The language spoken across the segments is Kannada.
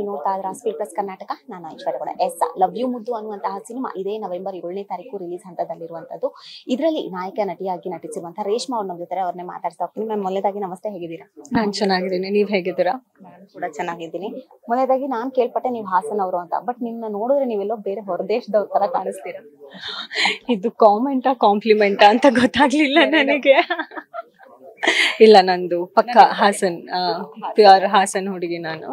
ನೀವು ನೋಡ್ತಾ ಇದ್ರ ಸ್ಪೀಡ್ ಪ್ಲಸ್ ಕರ್ನಾಟಕ. ನಾನು ಐಶ್ವರ್ಯ ಕೂಡ. ಲವ್ ಯು ಮುದ್ದು ಅನ್ನುವಂತಹ ಸಿನಿಮಾ ಇದೇ ನವೆಂಬರ್ 7ನೇ ತಾರೀಕು ರಿಲೀಸ್ ಹಂತದಲ್ಲಿರುವಂತದ್ದು. ಇದರಲ್ಲಿ ನಾಯಕ ನಟಿಯಾಗಿ ನಟಿಸಿರುವಂತಹ ರೇಷ್ಮಾ ಅವ್ರ ನಮ್ಮ ಜೊತೆ ಅವ್ರನ್ನೇ ಮಾತಾಡ್ತಾ ಹೋಗ್ತೀನಿ. ಮ್ಯಾಮ್, ಮೊದಲೇದಾಗಿ ನಮಸ್ತೆ, ಹೇಗಿದ್ದೀರಾ? ನಾನು ಚೆನ್ನಾಗಿದ್ದೀನಿ, ನೀವ್ ಹೇಗಿದ್ದೀರಾ? ನಾನು ಕೂಡ ಚೆನ್ನಾಗಿದ್ದೀನಿ. ಮೊದಲೇದಾಗಿ ನಾನ್ ಕೇಳ್ಪಟ್ಟೆ ನೀವು ಹಾಸನ್ ಅವರು ಅಂತ, ಬಟ್ ನಿಮ್ನ ನೋಡಿದ್ರೆ ನೀವೆಲ್ಲೋ ಬೇರೆ ಹೊರದೇಶದವ್ರ ತರ ಕಾಣಿಸ್ತೀರಾ. ಇದು ಕಾಮೆಂಟಾ ಕಾಂಪ್ಲಿಮೆಂಟಾ ಅಂತ ಗೊತ್ತಾಗ್ಲಿಲ್ಲ ನನಗೆ. ಇಲ್ಲ, ನಂದು ಪಕ್ಕ ಹಾಸನ್, ಪ್ಯೂರ್ ಹಾಸನ್ ಹುಡುಗಿ ನಾನು.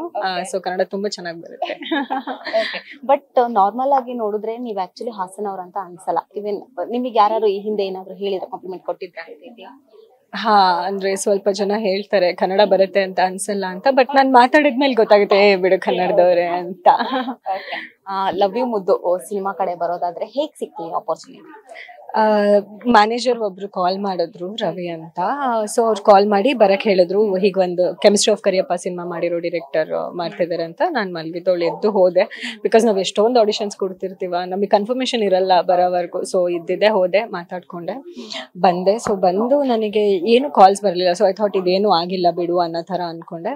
ಸೊ ಕನ್ನಡ ತುಂಬಾ ಚೆನ್ನಾಗಿ ಬರುತ್ತೆ. ಬಟ್ ನಾರ್ಮಲ್ ಆಗಿ ನೋಡಿದ್ರೆ ನೀವು ಆಕ್ಚುಲಿ ಹಾಸನ್ ಅವ್ರ ಅಂತ ಅನ್ಸಲ್ಲ. ಇವನ್ ನಿಮಗೆ ಯಾರು ಈ ಹಿಂದೆ ಏನಾದ್ರು ಹೇಳಿದ್ರೆ, ಕಾಂಪ್ಲಿಮೆಂಟ್ ಕೊಟ್ಟಿದ್ರೆ? ಹಾ, ಅಂದ್ರೆ ಸ್ವಲ್ಪ ಜನ ಹೇಳ್ತಾರೆ ಕನ್ನಡ ಬರುತ್ತೆ ಅಂತ ಅನ್ಸಲ್ಲ ಅಂತ, ಬಟ್ ನಾನ್ ಮಾತಾಡಿದ್ಮೇಲೆ ಗೊತ್ತಾಗುತ್ತೆ ಬಿಡು ಕನ್ನಡದವ್ರೆ ಅಂತ. ಲವ್ ಯು ಮುದ್ದು ಸಿನಿಮಾ ಕಡೆ ಬರೋದಾದ್ರೆ ಹೇಗ್ ಸಿಕ್ತಿ ಆಪರ್ಚುನಿಟಿ? ಮ್ಯಾನೇಜರ್ ಒಬ್ರು ಕಾಲ್ ಮಾಡಿದ್ರು, ರವಿ ಅಂತ. ಸೊ ಅವ್ರು ಕಾಲ್ ಮಾಡಿ ಬರಕ್ ಹೇಳಿದ್ರು, ಹೀಗೊಂದು ಕೆಮಿಸ್ಟ್ರಿ ಆಫ್ ಕರಿಯಪ್ಪ ಸಿನಿಮಾ ಮಾಡಿರೋ ಡೈರೆಕ್ಟರ್ ಮಾಡ್ತಿದ್ದಾರೆ ಅಂತ. ನಾನು ಮಲ್ಗಿದ್ದವಳು ಎದ್ದು ಹೋದೆ. ಬಿಕಾಸ್ ನಾವ್ ಎಷ್ಟೊಂದು ಆಡಿಷನ್ಸ್ ಕೊಡ್ತಿರ್ತೀವ, ನಮಗೆ ಕನ್ಫರ್ಮೇಶನ್ ಇರಲ್ಲ ಬರೋವರೆಗೂ. ಸೊ ಇದ್ದಿದ್ದೆ, ಹೋದೆ, ಮಾತಾಡ್ಕೊಂಡೆ, ಬಂದೆ. ಸೊ ಬಂದು ನನಗೆ ಏನು ಕಾಲ್ಸ್ ಬರಲಿಲ್ಲ. ಸೊ ಐ ಥಾಟ್ ಇದೇನು ಆಗಿಲ್ಲ ಬಿಡು ಅನ್ನೋ ತರ ಅನ್ಕೊಂಡೆ.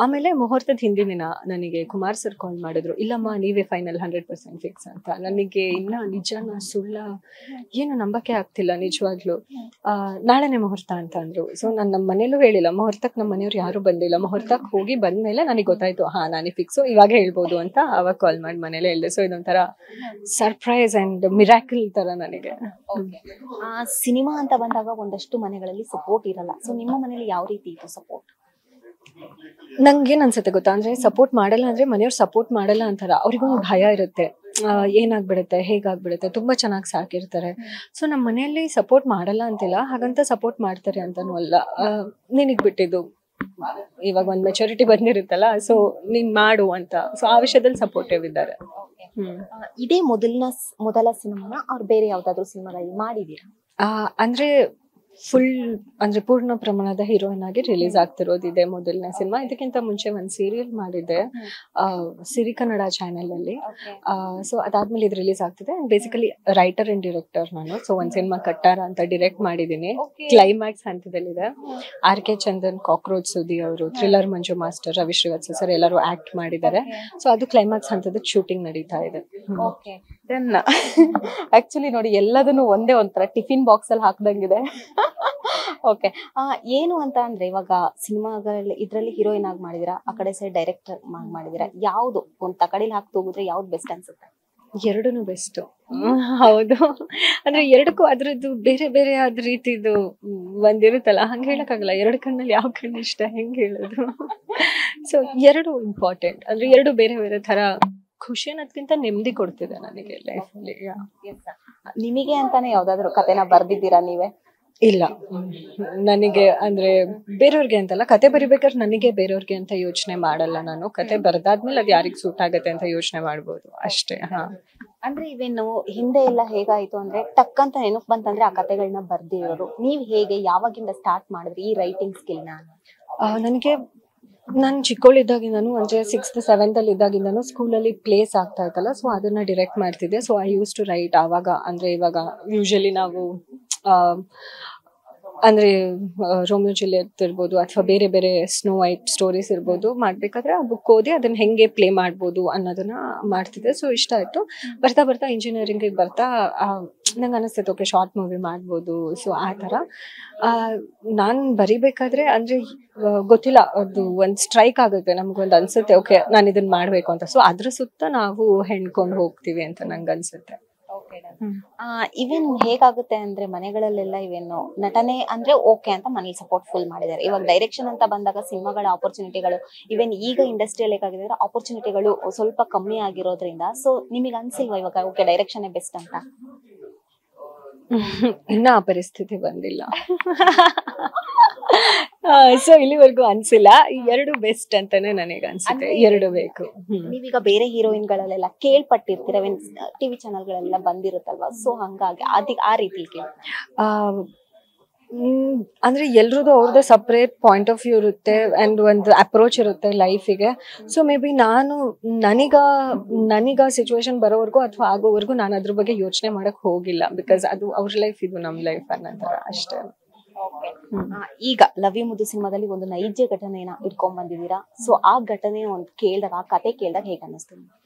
ಆಮೇಲೆ ಮುಹೂರ್ತದ ಹಿಂದಿನ ದಿನ ನನಗೆ ಕುಮಾರ್ ಸರ್ ಕಾಲ್ ಮಾಡಿದ್ರು, ಇಲ್ಲಮ್ಮ ನೀವೇ ಫೈನಲ್ 100% ಫಿಕ್ಸ್ ಅಂತ. ನನಗೆ ಇನ್ನ ನಿಜನ ಸುಳ್ಳ ಏನು ನಂಬಕ್ಕೆ ಆಗ್ತಿಲ್ಲ ನಿಜವಾಗ್ಲು. ನಾಳೆನೆ ಮುಹೂರ್ತ ಅಂತ ಅಂದ್ರು. ಸೊ ನಾನು ನಮ್ಮ ಮನೇಲೂ ಹೇಳಿಲ್ಲ, ಮುಹೂರ್ತಕ್ಕೆ ನಮ್ಮ ಮನೆಯವ್ರು ಯಾರು ಬಂದಿಲ್ಲ. ಮುಹೂರ್ತಕ್ಕೆ ಹೋಗಿ ಬಂದ್ಮೇಲೆ ನನಗೆ ಗೊತ್ತಾಯ್ತು, ಹಾ ನಾನೇ ಫಿಕ್ಸು, ಇವಾಗ ಹೇಳ್ಬೋದು ಅಂತ. ಅವಾಗ ಕಾಲ್ ಮಾಡಿ ಮನೇಲೆ ಹೇಳಿದೆ. ಸೊ ಇದೊಂಥರ ಸರ್ಪ್ರೈಸ್ ಅಂಡ್ ಮಿರಾಕಲ್ ತರ ನನಗೆ. ಸಿನಿಮಾ ಅಂತ ಬಂದಾಗ ಒಂದಷ್ಟು ಮನೆಗಳಲ್ಲಿ ಸಪೋರ್ಟ್ ಇರಲ್ಲ. ಸೊ ನಿಮ್ಮ ಮನೇಲಿ ಯಾವ ರೀತಿ ಇತ್ತು ಸಪೋರ್ಟ್? ನಂಗೇನ್ ಅನ್ಸುತ್ತೆ ಗೊತ್ತಾ, ಅಂದ್ರೆ ಸಪೋರ್ಟ್ ಮಾಡಲ್ಲ ಅಂದ್ರೆ ಮನೆಯವ್ರು ಸಪೋರ್ಟ್ ಮಾಡಲ್ಲ ಅಂತಾರ. ಅವ್ರಿಗೊಂದು ಭಯ ಇರುತ್ತೆ, ಏನಾಗ್ಬಿಡುತ್ತೆ, ಹೇಗಾಗ್ಬಿಡುತ್ತೆ. ತುಂಬಾ ಚೆನ್ನಾಗಿ ಸಾಕಿರ್ತಾರೆ. ಸೊ ನಮ್ಮ ಮನೆಯಲ್ಲಿ ಸಪೋರ್ಟ್ ಮಾಡಲ್ಲ ಅಂತಿಲ್ಲ, ಹಾಗಂತ ಸಪೋರ್ಟ್ ಮಾಡ್ತಾರೆ ಅಂತಾನೂ ಅಲ್ಲ. ನಿನಗ್ ಬಿಟ್ಟಿದ್ದು, ಇವಾಗ ಒಂದ್ ಮೆಚುರಿಟಿ ಬಂದಿರುತ್ತಲ್ಲ, ಸೊ ನೀನ್ ಮಾಡು ಅಂತ. ಸೊ ಆ ವಿಷಯದಲ್ಲಿ ಸಪೋರ್ಟಿವ್ ಇದ್ದಾರೆ. ಇದೇ ಮೊದಲ ಸಿನಿಮಾನ ಅವ್ರು ಬೇರೆ ಯಾವ್ದಾದ್ರು ಸಿನಿಮಾದಲ್ಲಿ ಮಾಡಿದೀರಾ? ಅಂದ್ರೆ ಫುಲ್ ಅಂದ್ರೆ ಪೂರ್ಣ ಪ್ರಮಾಣದ ಹೀರೋಯಿನ್ ಆಗಿ ರಿಲೀಸ್ ಆಗ್ತಿರೋದು ಇದೆ ಮೊದಲನೇ ಸಿನಿಮಾ. ಇದಕ್ಕಿಂತ ಮುಂಚೆ ಒಂದ್ ಸೀರಿಯಲ್ ಮಾಡಿದೆ ಸಿರಿ ಕನ್ನಡ ಚಾನೆಲ್ ಅಲ್ಲಿ. ಸೊ ಅದಾದ್ಮೇಲೆ ಇದು ರಿಲೀಸ್ ಆಗ್ತಿದೆ. ಬೇಸಿಕಲಿ ರೈಟರ್ ಅಂಡ್ ಡೈರೆಕ್ಟರ್ ನಾನು. ಸೊ ಒಂದ್ ಸಿನಿಮಾ ಕಟ್ಟಾರ ಅಂತ ಡಿರೆಕ್ಟ್ ಮಾಡಿದೀನಿ, ಕ್ಲೈಮ್ಯಾಕ್ಸ್ ಹಂತದಲ್ಲಿದೆ. RK ಚಂದನ್, ಕಾಕ್ರೋಚ್ ಸುದ್ದಿ ಅವರು, ಥ್ರಿಲ್ಲರ್ ಮಂಜು ಮಾಸ್ಟರ್, ರವಿ ಶ್ರೀವತ್ಸ ಸರ್ ಎಲ್ಲರೂ ಆಕ್ಟ್ ಮಾಡಿದ್ದಾರೆ. ಸೊ ಅದು ಕ್ಲೈಮ್ಯಾಕ್ಸ್ ಹಂತದ ಶೂಟಿಂಗ್ ನಡೀತಾ ಇದೆ. ಆಕ್ಚುಲಿ ನೋಡಿ, ಎಲ್ಲದನ್ನು ಒಂದೇ ಒಂಥರ ಟಿಫಿನ್ ಬಾಕ್ಸ್ ಅಲ್ಲಿ ಹಾಕ್ದಂಗಿದೆ. ಓಕೆ, ಏನು ಅಂತ ಅಂದ್ರೆ ಇವಾಗ ಸಿನಿಮಾಗಳಲ್ಲಿ ಇದ್ರಲ್ಲಿ ಹೀರೋಯಿನ್ ಆಗಿ ಮಾಡಿದಿರಾ, ಆ ಕಡೆ ಸೈಡ್ ಡೈರೆಕ್ಟರ್ ಮಾಡಿದಿರಾ, ಯಾವ್ದು ಒಂದ್ ತಕಡಿಲಿ ಹಾಕಿ ಹೋಗಿದ್ರೆ ಯಾವ್ದು ಬೆಸ್ಟ್ ಅನ್ಸುತ್ತೆ? ಎರಡೂ ಬೆಸ್ಟ್. ಹೌದು, ಅಂದ್ರೆ ಎರಡಕ್ಕೂ ಅದ್ರದ್ದು ಬೇರೆ ಬೇರೆ ಆದ ರೀತಿದು ಒಂದಿರುತ್ತಲ್ಲ, ಹಂಗ ಹೇಳಕ್ಕಾಗಲ್ಲ. ಎರಡು ಕಣ್ಣಲ್ಲಿ ಯಾವ ಕಣ್ಣು ಇಷ್ಟ, ಹೆಂಗ್ ಹೇಳೋದು. ಸೊ ಎರಡು ಇಂಪಾರ್ಟೆಂಟ್. ಅಂದ್ರೆ ಎರಡು ಬೇರೆ ಬೇರೆ ತರ ಖುಷಿ ಅನ್ನೋದ್ಕಿಂತ ನೆಮ್ಮದಿ ಕೊಡ್ತಿದೆ ನನಗೆ ಲೈಫ್ ಅಲ್ಲಿ. ನಿಮಗೆ ಅಂತಾನೆ ಯಾವ್ದಾದ್ರು ಕತೆನ ಬರ್ದಿದ್ದೀರಾ ನೀವೇ? ಇಲ್ಲ, ನನಗೆ ಅಂದ್ರೆ ಬೇರೆಯವ್ರಿಗೆ ಅಂತಲ್ಲ, ಕತೆ ಬರಿಬೇಕಾದ್ರೆ ನನಗೆ ಬೇರೆಯವ್ರಿಗೆ ಅಂತ ಯೋಚನೆ ಮಾಡಲ್ಲ ನಾನು. ಕತೆ ಬರ್ದಾದ್ಮೇಲೆ ಅದ್ ಯಾರಿಗ್ ಸೂಟ್ ಆಗತ್ತೆ ಅಂತ ಯೋಚನೆ ಮಾಡ್ಬೋದು ಅಷ್ಟೇ. ಅಂದ್ರೆ ಇವೇನು ಹಿಂದೆ ಎಲ್ಲ ಹೇಗಾಯ್ತು ಅಂದ್ರೆ ಟಕ್ ಅಂತ ನೆನಪು ಬಂತಂದ್ರೆ ಆ ಕತೆಗಳನ್ನ ಬರ್ದಿರೋರು. ನೀವ್ ಹೇಗೆ, ಯಾವಾಗಿಂದ ಸ್ಟಾರ್ಟ್ ಮಾಡಿದ್ರಿ ಈ ರೈಟಿಂಗ್ ಸ್ಕಿಲ್ನ? ನನಗೆ ನಾನು ಚಿಕ್ಕವಳಿದ್ದಾಗಿಂದನು, ಅಂದ್ರೆ 6th 7th ಅಲ್ಲಿ ಇದ್ದಾಗಿಂದನು ಸ್ಕೂಲಲ್ಲಿ ಪ್ಲೇಸ್ ಆಗ್ತಾ ಇತ್ತಲ್ಲ, ಸೊ ಅದನ್ನ ಡಿರೆಕ್ಟ್ ಮಾಡ್ತಿದ್ದೆ. So I used to write ಆವಾಗ. ಅಂದ್ರೆ ಇವಾಗ ಯೂಶಲಿ ನಾವು ಅಂದ್ರೆ ರೋಮಿಯೋ ಜೂಲಿಯಟ್ ಇರ್ಬೋದು, ಅಥವಾ ಬೇರೆ ಬೇರೆ ಸ್ನೋ ವೈಟ್ ಸ್ಟೋರೀಸ್ ಇರ್ಬೋದು, ಮಾಡ್ಬೇಕಾದ್ರೆ ಆ ಬುಕ್ ಓದಿ ಅದನ್ನ ಹೆಂಗೆ ಪ್ಲೇ ಮಾಡ್ಬೋದು ಅನ್ನೋದನ್ನ ಮಾಡ್ತಿದ್ದೆ. ಸೊ ಇಷ್ಟ ಆಯ್ತು. ಬರ್ತಾ ಬರ್ತಾ ಇಂಜಿನಿಯರಿಂಗ್ ಬರ್ತಾ ನಂಗೆ ಅನಿಸ್ತಿತ್ತು, ಓಕೆ ಶಾರ್ಟ್ ಮೂವಿ ಮಾಡ್ಬೋದು. ಸೊ ಆ ಥರ ನಾನು ಬರಿಬೇಕಾದ್ರೆ ಅಂದ್ರೆ ಗೊತ್ತಿಲ್ಲ, ಅದು ಒಂದು ಸ್ಟ್ರೈಕ್ ಆಗುತ್ತೆ, ನಮ್ಗೊಂದು ಅನ್ಸುತ್ತೆ ಓಕೆ ನಾನು ಇದನ್ನ ಮಾಡ್ಬೇಕು ಅಂತ. ಸೊ ಅದ್ರ ಸುತ್ತ ನಾವು ಹೆಣ್ಕೊಂಡು ಹೋಗ್ತೀವಿ ಅಂತ ನಂಗೆ ಅನ್ಸುತ್ತೆ. ಇವೇನ್ ಹೇಗಾಗುತ್ತೆ ಅಂದ್ರೆ ಮನೆಗಳಲ್ಲೆಲ್ಲ ಇವೇನು ನಟನೆ ಅಂದ್ರೆ ಓಕೆ ಅಂತ ಮನೇಲಿ ಸಪೋರ್ಟ್ ಫುಲ್ ಮಾಡಿದ್ದಾರೆ. ಇವಾಗ ಡೈರೆಕ್ಷನ್ ಅಂತ ಬಂದಾಗ ಸಿನಿಮಾಗಳ ಆಪರ್ಚುನಿಟಿಗಳು ಇವೇನ್ ಈಗ ಇಂಡಸ್ಟ್ರಿಯಲ್ಲಿ ಹೇಗಾಗಿದೆ, ಆಪರ್ಚುನಿಟಿಗಳು ಸ್ವಲ್ಪ ಕಮ್ಮಿ ಆಗಿರೋದ್ರಿಂದ ಸೊ ನಿಮಗೆ ಅನ್ಸಿಲ್ವಾ ಇವಾಗ ಓಕೆ ಡೈರೆಕ್ಷನ್ ಬೆಸ್ಟ್ ಅಂತ? ಇನ್ನ ಆ ಪರಿಸ್ಥಿತಿ ಬಂದಿಲ್ಲ. ಸೊ ಇಲ್ಲಿವರೆಗೂ ಅನ್ಸಿಲ್ಲ. ಈ ಎರಡು ಬೆಸ್ಟ್ ಅಂತಾನೆ ನನಗೆ ಅನ್ಸುತ್ತೆ. ಎರಡು ಬೇಕು. ನೀವೀಗ ಬೇರೆ ಹೀರೋಯಿನ್ಗಳಲ್ಲೆಲ್ಲ ಕೇಳ್ಪಟ್ಟಿರ್ತೀರ, ಟಿವಿ ಚಾನಲ್ಗಳೆಲ್ಲ ಬಂದಿರುತ್ತಲ್ವಾ, ಸೊ ಹಂಗಾಗಿ ಆ ರೀತಿ ಅಂದ್ರೆ ಎಲ್ರದ್ದು ಅವ್ರದ್ದು ಸಪ್ರೇಟ್ ಪಾಯಿಂಟ್ ಆಫ್ ವ್ಯೂ ಇರುತ್ತೆ ಅಂಡ್ ಒಂದು ಅಪ್ರೋಚ್ ಇರುತ್ತೆ ಲೈಫಿಗೆ. ಸೊ ಮೇ ಬಿ ನನಗ ಸಿಚುವೇಶನ್ ಬರೋವರೆಗೂ ಅಥವಾ ಆಗೋವರೆಗೂ ನಾನು ಅದ್ರ ಬಗ್ಗೆ ಯೋಚನೆ ಮಾಡಕ್ ಹೋಗಿಲ್ಲ. ಬಿಕಾಸ್ ಅದು ಅವ್ರ ಲೈಫ್, ಇದು ನಮ್ ಲೈಫ್ ಅನ್ನೋ ತರ ಅಷ್ಟೇ. ಈಗ ಲವ್ ಯು ಮುದ್ದು ಸಿನಿಮಾದಲ್ಲಿ ಒಂದು ನೈಜ ಘಟನೆನ ಇಟ್ಕೊಂಡ್ ಬಂದಿದ್ದೀರಾ. ಸೊ ಆ ಘಟನೆ ಒಂದು ಕೇಳಿದಾಗ, ಆ ಕತೆ ಕೇಳಿದಾಗ ಹೇಗೆ ಅನ್ನಿಸ್ತು?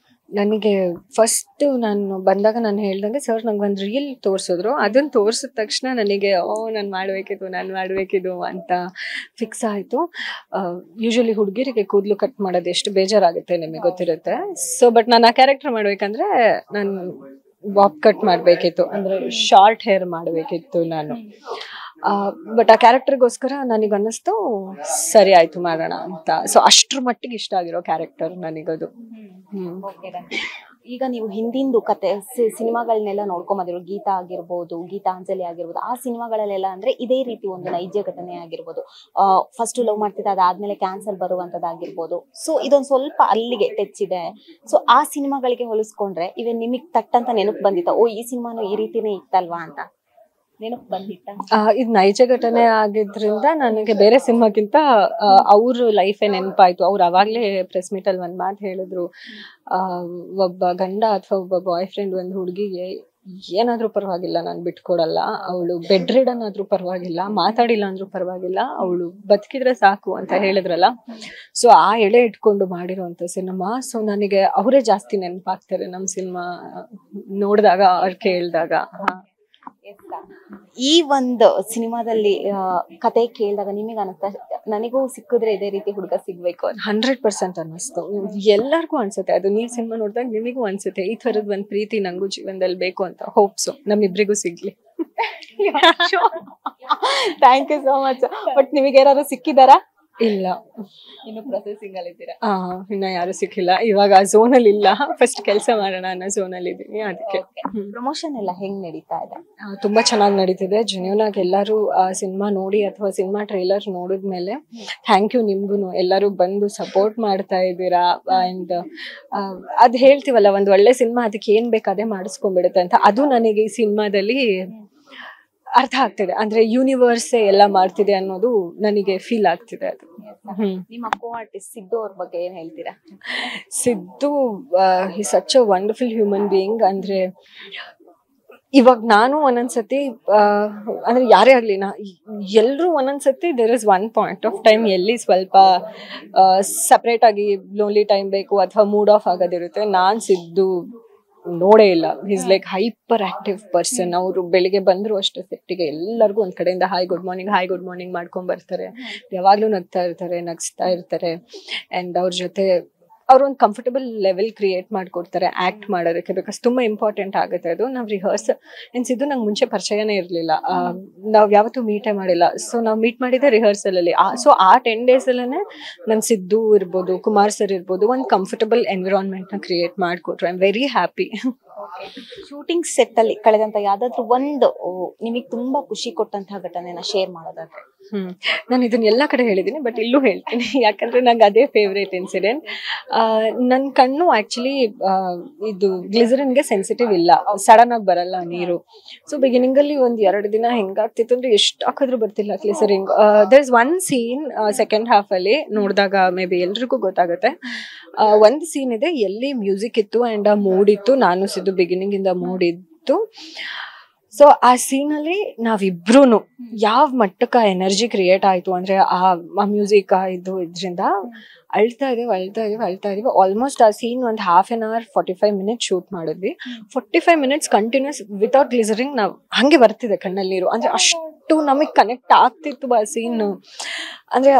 ನನಗೆ ಫಸ್ಟ್ ನಾನು ಬಂದಾಗ ನಾನು ಹೇಳ್ದಂಗೆ ಸರ್ ನಂಗೆ ಒಂದು ರೀಲ್ ತೋರಿಸಿದ್ರು. ಅದನ್ನ ತೋರಿಸಿದ ತಕ್ಷಣ ನನಗೆ ನಾನು ಮಾಡಬೇಕಿದು ಅಂತ ಫಿಕ್ಸ್ ಆಯಿತು. ಯೂಶಲಿ ಹುಡುಗಿರಿಗೆ ಕೂದಲು ಕಟ್ ಮಾಡೋದು ಎಷ್ಟು ಬೇಜಾರಾಗುತ್ತೆ ನಿಮಗೆ ಗೊತ್ತಿರುತ್ತೆ. ಸೊ ಬಟ್ ನಾನು ಆ ಕ್ಯಾರೆಕ್ಟರ್ ಮಾಡ್ಬೇಕಂದ್ರೆ ನಾನು ಬಾಬ್ ಕಟ್ ಮಾಡಬೇಕಿತ್ತು, ಅಂದರೆ ಶಾರ್ಟ್ ಹೇರ್ ಮಾಡಬೇಕಿತ್ತು ನಾನು. ಬಟ್ ಆ ಕ್ಯಾರೆಕ್ಟರ್ಗೋಸ್ಕರ ನನಗೆ ಅನ್ನಿಸ್ತು ಸರಿ ಆಯ್ತು ಮಾಡೋಣ ಅಂತ. ಸೊ ಅಷ್ಟ್ರ ಮಟ್ಟಿಗೆ ಇಷ್ಟ ಆಗಿರೋ ಕ್ಯಾರೆಕ್ಟರ್ ನನಗದು. ಈಗ ನೀವು ಹಿಂದಿಂದು ಕತೆ ಸಿನಿಮಾಗಳನ್ನೆಲ್ಲ ನೋಡ್ಕೊಂಡ್ ಬಂದಿರೋ, ಗೀತಾ ಆಗಿರ್ಬೋದು, ಗೀತಾಂಜಲಿ ಆಗಿರ್ಬೋದು, ಆ ಸಿನಿಮಾಗಳಲ್ಲೆಲ್ಲ ಅಂದ್ರೆ ಇದೇ ರೀತಿ ಒಂದು ನೈಜ ಘಟನೆ ಆಗಿರ್ಬೋದು. ಫಸ್ಟ್ ಲವ್ ಮಾಡ್ತಿದ್ದ, ಅದಾದ್ಮೇಲೆ ಕ್ಯಾನ್ಸರ್ ಬರುವಂತದ್ದಾಗಿರ್ಬೋದು. ಸೊ ಇದೊಂದು ಸ್ವಲ್ಪ ಅಲ್ಲಿಗೆ ಟಚ್ ಇದೆ. ಸೊ ಆ ಸಿನಿಮಾಗಳಿಗೆ ಹೋಲಿಸ್ಕೊಂಡ್ರೆ ಇವನ್ ನಿಮಗ್ ತಟ್ಟಂತ ನೆನಪು ಬಂದಿತ್ತ, ಈ ಸಿನಿಮಾನು ಈ ರೀತಿನೇ ಇತ್ತಲ್ವಾ ಅಂತ ನೆನಪು ಬಂದಿತ್ತ? ಇದು ನೈಜ ಘಟನೆ ಆಗಿದ್ರಿಂದ ನನಗೆ ಬೇರೆ ಸಿನಿಮಾಗಿಂತ ಅವ್ರ ಲೈಫೇ ನೆನಪಾಯ್ತು. ಅವ್ರು ಅವಾಗ್ಲೇ ಪ್ರೆಸ್ ಮೀಟ್ ಅಲ್ಲಿ ಒಂದ್ ಮಾತು ಹೇಳಿದ್ರು, ಒಬ್ಬ ಗಂಡ ಅಥವಾ ಒಬ್ಬ ಬಾಯ್ ಫ್ರೆಂಡ್ ಒಂದು ಹುಡುಗಿಗೆ ಏನಾದ್ರೂ ಪರವಾಗಿಲ್ಲ, ನಾನು ಬಿಟ್ಕೊಡಲ್ಲ, ಅವಳು ಬೆಡ್ ರಿಡನ್ ಆದ್ರೂ ಪರವಾಗಿಲ್ಲ, ಮಾತಾಡಿಲ್ಲ ಅಂದ್ರೂ ಪರವಾಗಿಲ್ಲ, ಅವಳು ಬದುಕಿದ್ರೆ ಸಾಕು ಅಂತ ಹೇಳಿದ್ರಲ್ಲ. ಸೊ ಆ ಎಳೆ ಇಟ್ಕೊಂಡು ಮಾಡಿರೋಂಥ ಸಿನಿಮಾ. ಸೊ ನನಗೆ ಅವರೇ ಜಾಸ್ತಿ ನೆನಪಾಗ್ತಾರೆ ನಮ್ ಸಿನಿಮಾ ನೋಡಿದಾಗ, ಅವ್ರು ಕೇಳಿದಾಗ. ಈ ಒಂದು ಸಿನಿಮಾದಲ್ಲಿ ಕತೆ ಕೇಳಿದಾಗ ನಿಮಗೆ ಅನಿಸ್ತಾ, ನನಗೂ ಸಿಕ್ಕಿದ್ರೆ ಇದೇ ರೀತಿ ಹುಡುಗ ಸಿಗ್ಬೇಕು? 100% ಅನ್ನಿಸ್ತು. ಎಲ್ಲರಿಗೂ ಅನ್ಸುತ್ತೆ ಅದು. ನೀವು ಸಿನಿಮಾ ನೋಡಿದಾಗ ನಿಮಗೂ ಅನ್ಸುತ್ತೆ ಈ ತರದ್ ಒಂದ್ ಪ್ರೀತಿ ನಂಗೂ ಜೀವನದಲ್ಲಿ ಬೇಕು ಅಂತ. ಹೋಪ್ಸು ನಮ್ಮಿಬ್ರಿಗೂ ಸಿಗ್ಲಿ. Thank you so much. But ನಿಮಗೆ ಯಾರು ಸಿಕ್ಕಿದಾರಾ? ಇಲ್ಲ, ಇನ್ನು ಪ್ರೊಸೆಸಿಂಗ್ ಅಲ್ಲಿ ಇದ್ದೀರಾ? ಇನ್ನ ಯಾರು ಸಿಕ್ಕಿಲ್ಲ. ಇವಾಗ ಆ ಝೋನ್ ಅಲ್ಲಿ ಇಲ್ಲ, ಫಸ್ಟ್ ಕೆಲಸ ಮಾಡೋಣ ಅನ್ನೋ ಝೋನ್ ಅಲ್ಲಿ ಇದೀನಿ. ಅದಕ್ಕೆ ಪ್ರಮೋಷನ್ ಎಲ್ಲ ಹೆಂಗ್ ನಡೀತಾ ಇದೆ? ತುಂಬಾ ಚೆನ್ನಾಗಿ ನಡೀತಿದೆ. ಜೆನ್ಯೂನ್ ಆಗಿ ಎಲ್ಲರೂ ಸಿನಿಮಾ ನೋಡಿ ಅಥವಾ ಸಿನಿಮಾ ಟ್ರೈಲರ್ ನೋಡಿದ್ಮೇಲೆ ಥ್ಯಾಂಕ್ ಯು ನಿಮ್ಗೂನು, ಎಲ್ಲರೂ ಬಂದು ಸಪೋರ್ಟ್ ಮಾಡ್ತಾ ಇದ್ದೀರಾ. ಅಂಡ್ ಅದ್ ಹೇಳ್ತೀವಲ್ಲ, ಒಂದ್ ಒಳ್ಳೆ ಸಿನಿಮಾ ಅದಕ್ಕೆ ಏನ್ ಬೇಕು ಅದೇ ಮಾಡಿಸ್ಕೊಂಡ್ಬಿಡುತ್ತೆ ಅಂತ. ಅದು ನನಗೆ ಈ ಸಿನಿಮಾದಲ್ಲಿ ಅರ್ಥ ಆಗ್ತಿದೆ. ಅಂದ್ರೆ ಯೂನಿವರ್ಸ್ ಎಲ್ಲ ಮಾಡ್ತಿದೆ ಅನ್ನೋದು ನನಗೆ ಫೀಲ್ ಆಗ್ತಿದೆ. ಅದು ನಿಮ್ಮ ಕೋ ಆರ್ಟಿಸ್ಟ್ ಸಿದ್ದು ಅವ್ರ ಬಗ್ಗೆ ಏನ್ ಹೇಳ್ತೀರಾ? Siddu is such a wonderful human being. ಅಂದ್ರೆ ಇವಾಗ ನಾನು ಒಂದೊಂದ್ಸತಿ ಅಂದ್ರೆ ಯಾರೇ ಆಗ್ಲಿ, ಎಲ್ರು ಒಂದೊಂದ್ಸತಿ there is one point of time ಎಲ್ಲಿ ಸ್ವಲ್ಪ ಸಪ್ರೇಟ್ ಆಗಿ ಲೋನ್ಲಿ ಟೈಮ್ ಬೇಕು ಅಥವಾ ಮೂಡ್ ಆಫ್ ಆಗೋದಿರುತ್ತೆ. ನಾನ್ ಸಿದ್ದು ನೋಡೇ ಇಲ್ಲ. Is like hyper active person. ಅವರು ಬೆಳಿಗ್ಗೆ ಬಂದ್ರು ಅಷ್ಟೇ ಸೆಟ್ಟಿಗೆ ಎಲ್ಲರಿಗೂ ಒಂದ್ ಕಡೆಯಿಂದ ಹಾಯ್ ಗುಡ್ ಮಾರ್ನಿಂಗ್ ಮಾಡ್ಕೊಂಡ್ ಬರ್ತಾರೆ. ಯಾವಾಗ್ಲೂ ನಗಿಸ್ತಾ ಇರ್ತಾರೆ. ಅಂಡ್ ಅವ್ರ ಜೊತೆ ಅವ್ರೊಂದು ಕಂಫರ್ಟಬಲ್ ಲೆವೆಲ್ ಕ್ರಿಯೇಟ್ ಮಾಡ್ಕೊಡ್ತಾರೆ ಆಕ್ಟ್ ಮಾಡೋದಕ್ಕೆ. ಬಿಕಾಸ್ ತುಂಬಾ ಇಂಪಾರ್ಟೆಂಟ್ ಆಗುತ್ತೆ ಅದು. ನಾವು ರಿಹರ್ಸ್ ಎನ್ಸಿದ್ದು ನಂಗೆ ಮುಂಚೆ ಪರಿಚಯನೇ ಇರಲಿಲ್ಲ, ನಾವ್ ಯಾವತ್ತೂ ಮೀಟೇ ಮಾಡಿಲ್ಲ. ಸೊ ನಾವು ಮೀಟ್ ಮಾಡಿದ್ದೆ ರಿಹರ್ಸಲ್ ಅಲ್ಲಿ. ಸೊ ಆ 10 days ಅಲ್ಲೇ ನನ್ ಸಿದ್ದು ಇರ್ಬೋದು, ಕುಮಾರ್ ಸರ್ ಇರ್ಬೋದು, ಒಂದು ಕಂಫರ್ಟಬಲ್ ಎನ್ವಿರಾನ್ಮೆಂಟ್ ನ ಕ್ರಿಯೇಟ್ ಮಾಡ್ಕೊಟ್ರು. I am very happy. Shooting set ಅಲ್ಲಿ ಕಳೆದಂತ ಯಾವ್ದಾದ್ರು ಒಂದು ನಿಮಗೆ ತುಂಬಾ ಖುಷಿ ಕೊಟ್ಟಂತಹ ಘಟನೆನ ಶೇರ್ ಮಾಡೋದಾದ್ರೆ? ನಾನು ಇದನ್ನ ಎಲ್ಲಾ ಕಡೆ ಹೇಳಿದೀನಿ, ಬಟ್ ಇಲ್ಲೂ ಹೇಳ್ತೀನಿ, ಯಾಕಂದ್ರೆ ನಂಗೆ ಅದೇ ಫೇವ್ರೇಟ್ ಇನ್ಸಿಡೆಂಟ್. ನನ್ ಕಣ್ಣು ಆಕ್ಚುಲಿ ಇದು ಗ್ಲಿಸರಿನ್ಗೆ ಸೆನ್ಸಿಟಿವ್ ಇಲ್ಲ, ಸಡನ್ ಆಗಿ ಬರಲ್ಲ ನೀರು. ಸೊ ಬಿಗಿನಿಂಗ್ ಅಲ್ಲಿ ಒಂದ್ 2 ದಿನ ಹೆಂಗಾಗ್ತಿತ್ತು ಅಂದ್ರೆ ಎಷ್ಟು ಹಾಕಿದ್ರು ಬರ್ತಿಲ್ಲ glycerin. There is one scene second half ಅಲ್ಲಿ ನೋಡಿದಾಗ ಮೇ ಬಿ ಎಲ್ರಿಗೂ ಗೊತ್ತಾಗುತ್ತೆ. ಒಂದ್ ಸೀನ್ ಇದೆ ಎಲ್ಲಿ ಮ್ಯೂಸಿಕ್ ಇತ್ತು ಅಂಡ್ ಆ ಮೂಡ್ ಇತ್ತು. ನಾನು ಸಿದ್ದು ಬಿಗಿನಿಂಗ್ ಇಂದ ಮೂಡ್ ಇತ್ತು. ಸೊ ಆ ಸೀನ್ ಅಲ್ಲಿ ನಾವಿಬ್ರುನು ಯಾವ ಮಟ್ಟಕ್ಕ ಎನರ್ಜಿ ಕ್ರಿಯೇಟ್ ಆಯ್ತು ಅಂದ್ರೆ ಆ ಮ್ಯೂಸಿಕ್ ಇದ್ರಿಂದ ಅಳ್ತಾ ಇದೀವಿ. ಆಲ್ಮೋಸ್ಟ್ ಆ ಸೀನ್ ಒಂದು 1/2 hour 45 minutes ಶೂಟ್ ಮಾಡಿದ್ವಿ. 45 minutes ಕಂಟಿನ್ಯೂಸ್ ವಿತೌಟ್ ಗ್ಲಿಸರಿಂಗ್ ನಾವ್ ಹಂಗೆ ಬರ್ತಿದೆ ಕಣ್ಣಲ್ಲಿ ನೀರು. ಅಂದ್ರೆ ಅಷ್ಟು ನಮಗ್ ಕನೆಕ್ಟ್ ಆಗ್ತಿತ್ತು ಆ ಸೀನ್. ಅಂದ್ರೆ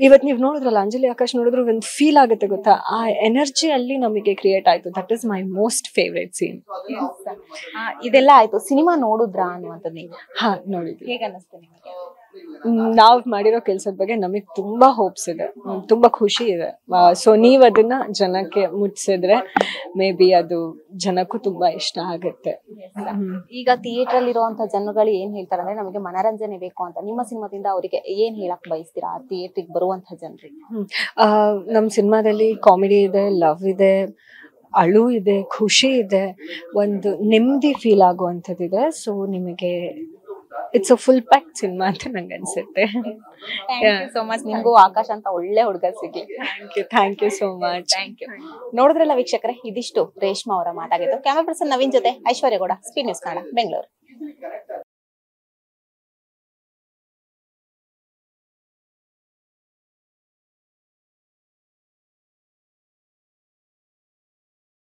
ಇವತ್ ನೀವ್ ನೋಡಿದ್ರಲ್ಲ, ಅಂಜಲಿ ಆಕಾಶ್ ನೋಡಿದ್ರು ಒಂದು ಫೀಲ್ ಆಗುತ್ತೆ ಗೊತ್ತಾ, ಆ ಎನರ್ಜಿ ಅಲ್ಲಿ ನಮಗೆ ಕ್ರಿಯೇಟ್ ಆಯ್ತು. That is my most favourite scene. ಇದೆಲ್ಲ ಆಯ್ತು, ಸಿನಿಮಾ ನೋಡುದ್ರಾ ಅನ್ನುವಂಥದ್ದು ನೀವು? ನೋಡಿದ್ವಿ. ಹೇಗೆ ಅನ್ನಿಸ್ತು ನಿಮಗೆ? ನಾವ್ ಮಾಡಿರೋ ಕೆಲ್ಸದ ಬಗ್ಗೆ ನಮಗ್ ತುಂಬಾ ಹೋಪ್ಸ್ ಇದೆ, ತುಂಬಾ ಖುಷಿ ಇದೆ. ಸೊ ನೀವ್ ಅದನ್ನ ಜನಕ್ಕೆ ಮುಟ್ಸಿದ್ರೆ ಮೇ ಬಿ ಅದು ಜನಕ್ಕೂ ತುಂಬಾ ಇಷ್ಟ ಆಗುತ್ತೆ. ಈಗ ಥಿಯೇಟರ್ ಅಲ್ಲಿ ಇರುವಂತ ಜನಗಳು ಏನ್ ಹೇಳ್ತಾರೆ ಅಂದ್ರೆ ನಮಗೆ ಮನರಂಜನೆ ಬೇಕು ಅಂತ. ನಿಮ್ಮ ಸಿನಿಮಾದಿಂದ ಅವರಿಗೆ ಏನ್ ಹೇಳಕ್ ಬಯಸ್ತೀರಾ ಥಿಯೇಟರ್ಗೆ ಬರುವಂತ ಜನರಿಗೆ? ನಮ್ ಸಿನಿಮಾದಲ್ಲಿ ಕಾಮಿಡಿ ಇದೆ, ಲವ್ ಇದೆ, ಅಳು ಇದೆ, ಖುಷಿ ಇದೆ, ಒಂದು ನೆಮ್ಮದಿ ಫೀಲ್ ಆಗುವಂಥದ್ದಿದೆ. ಸೊ ನಿಮಗೆ it's a full pack cinema ಅಂತ ನಂಗೆ ಅನ್ಸುತ್ತೆ. So much. ನಿಮ್ಗೂ ಆಕಾಶ್ ಅಂತ ಒಳ್ಳೆ ಹುಡುಗ ಸಿಗ್ಲಿ. Thank you so much. Thank you. ನೋಡಿದ್ರಲ್ಲ ವೀಕ್ಷಕರೇ, ಇದಿಷ್ಟು ರೇಷ್ಮಾ ಅವರ ಮಾತಾಗಿತ್ತು. ಕ್ಯಾಮರಾ ಪರ್ಸನ್ ನವೀನ್ ಜೊತೆ ಐಶ್ವರ್ಯ ಗೌಡ, ಸ್ಪೀಡ್ ನ್ಯೂಸ್ ಕನ್ನಡ, ಬೆಂಗಳೂರು.